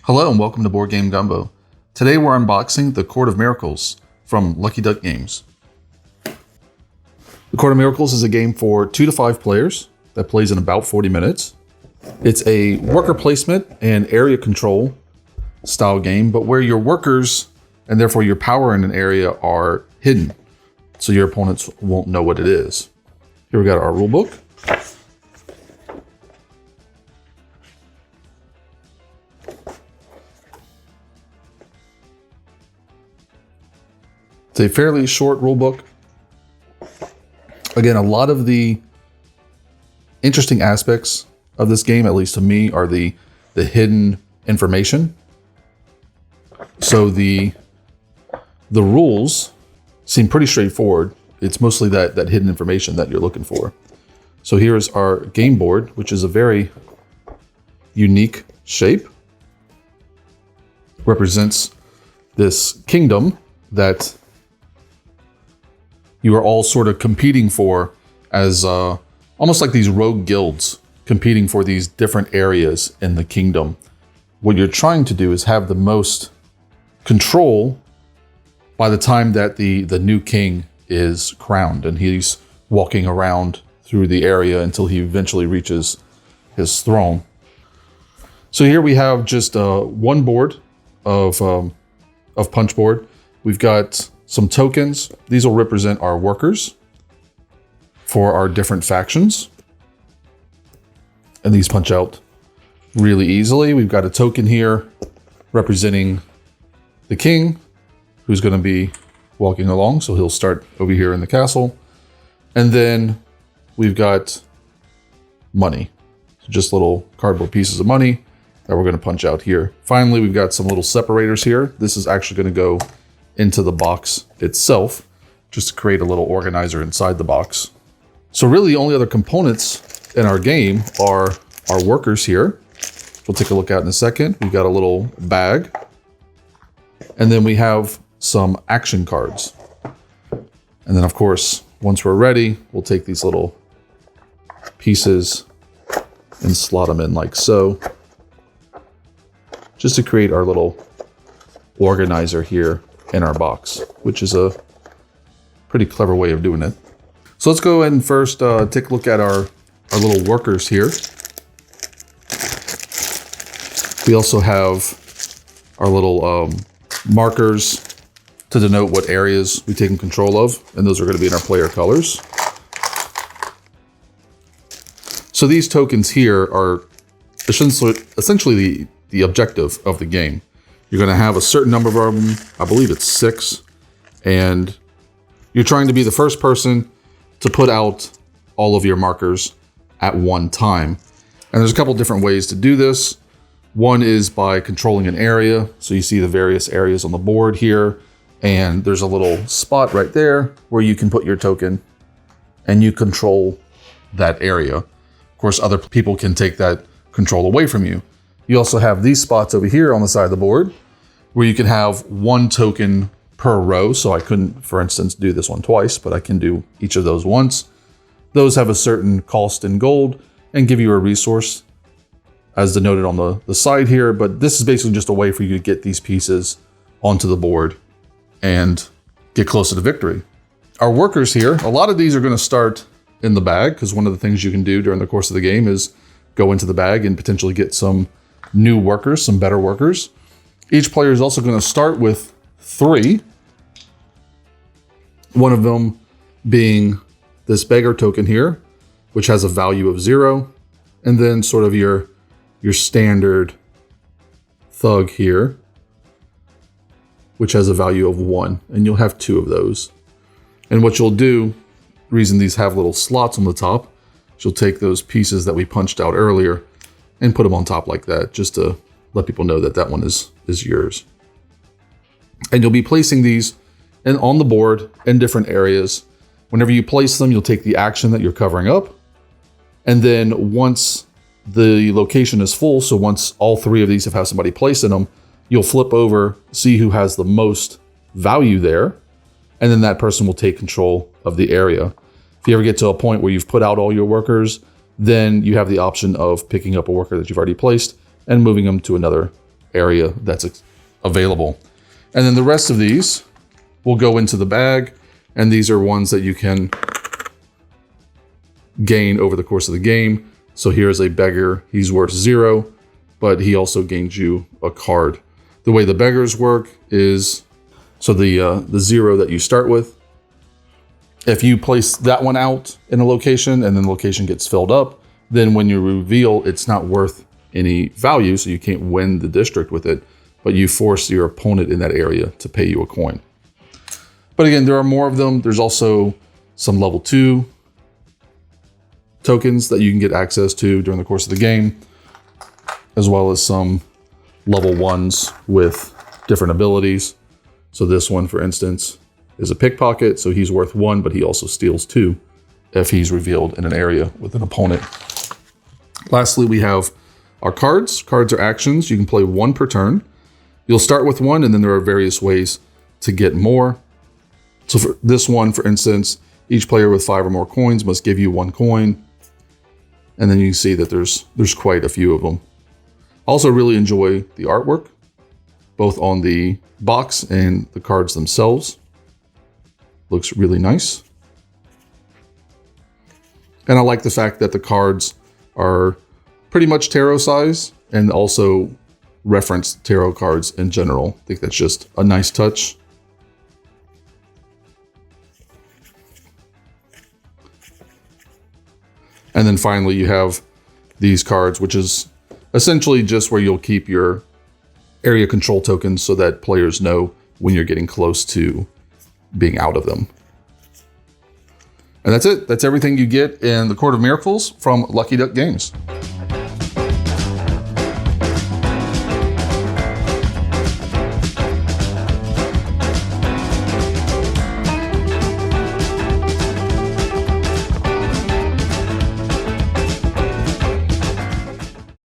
Hello and welcome to Board Game Gumbo. Today we're unboxing the Court of Miracles from Lucky Duck Games. The Court of Miracles is a game for 2 to 5 players that plays in about 40 minutes. It's a worker placement and area control style game, but where your workers and therefore your power in an area are hidden, so your opponents won't know what it is. Here we got our rule book. It's a fairly short rule book. Again, a lot of the interesting aspects of this game, at least to me, are the hidden information. So the rules seem pretty straightforward. It's mostly that hidden information that you're looking for. So here's our game board, which is a very unique shape. Represents this kingdom that you are all sort of competing for as almost like these rogue guilds competing for these different areas in the kingdom. What you're trying to do is have the most control by the time that the new king is crowned and he's walking around through the area until he eventually reaches his throne. So here we have just one board of Punchboard. We've got some tokens. These will represent our workers for our different factions. And these punch out really easily. We've got a token here representing the king, who's going to be walking along. So he'll start over here in the castle. And then we've got money. So just little cardboard pieces of money that we're going to punch out here. Finally, we've got some little separators here. This is actually going to go into the box itself, just to create a little organizer inside the box. So really the only other components in our game are our workers here. We'll take a look at in a second. We've got a little bag. And then we have some action cards. And then of course, once we're ready, we'll take these little pieces and slot them in like so, just to create our little organizer here in our box, which is a pretty clever way of doing it. So let's go ahead and first take a look at our little workers here. We also have our little markers to denote what areas we've taken control of, and those are going to be in our player colors. So these tokens here are essentially the objective of the game. You're going to have a certain number of them. I believe it's 6. And you're trying to be the first person to put out all of your markers at one time. And there's a couple different ways to do this. One is by controlling an area. So you see the various areas on the board here. And there's a little spot right there where you can put your token and you control that area. Of course, other people can take that control away from you. You also have these spots over here on the side of the board where you can have one token per row. So I couldn't, for instance, do this one twice, but I can do each of those once. Those have a certain cost in gold and give you a resource as denoted on the side here. But this is basically just a way for you to get these pieces onto the board and get closer to victory. Our workers here, a lot of these are going to start in the bag because one of the things you can do during the course of the game is go into the bag and potentially get some new workers, some better workers. Each player is also going to start with 3. One of them being this beggar token here, which has a value of 0. And then sort of your standard thug here, which has a value of 1. And you'll have 2 of those. And what you'll do, the reason these have little slots on the top, is you'll take those pieces that we punched out earlier and put them on top like that, just to let people know that that one is yours. And you'll be placing these on the board in different areas. Whenever you place them, you'll take the action that you're covering up. And then once the location is full, so once all 3 of these have had somebody placed in them, you'll flip over, see who has the most value there, and then that person will take control of the area. If you ever get to a point where you've put out all your workers, then you have the option of picking up a worker that you've already placed and moving them to another area that's available. And then the rest of these will go into the bag, and these are ones that you can gain over the course of the game. So here's a beggar. He's worth 0, but he also gains you a card. The way the beggars work is, so the 0 that you start with, if you place that one out in a location and then the location gets filled up, then when you reveal, it's not worth any value, so you can't win the district with it, but you force your opponent in that area to pay you a coin. But again, there are more of them. There's also some level 2 tokens that you can get access to during the course of the game, as well as some level 1s with different abilities. So this one, for instance, is a pickpocket, so he's worth 1, but he also steals 2 if he's revealed in an area with an opponent. Lastly, we have our cards. Cards are actions. You can play 1 per turn. You'll start with 1, and then there are various ways to get more. So for this one, for instance, each player with 5 or more coins must give you 1 coin. And then you see that there's quite a few of them. Also really enjoy the artwork, both on the box and the cards themselves. Looks really nice. And I like the fact that the cards are pretty much tarot size and also reference tarot cards in general. I think that's just a nice touch. And then finally you have these cards, which is essentially just where you'll keep your area control tokens so that players know when you're getting close to being out of them. And that's it. That's everything you get in the Court of Miracles from Lucky Duck Games.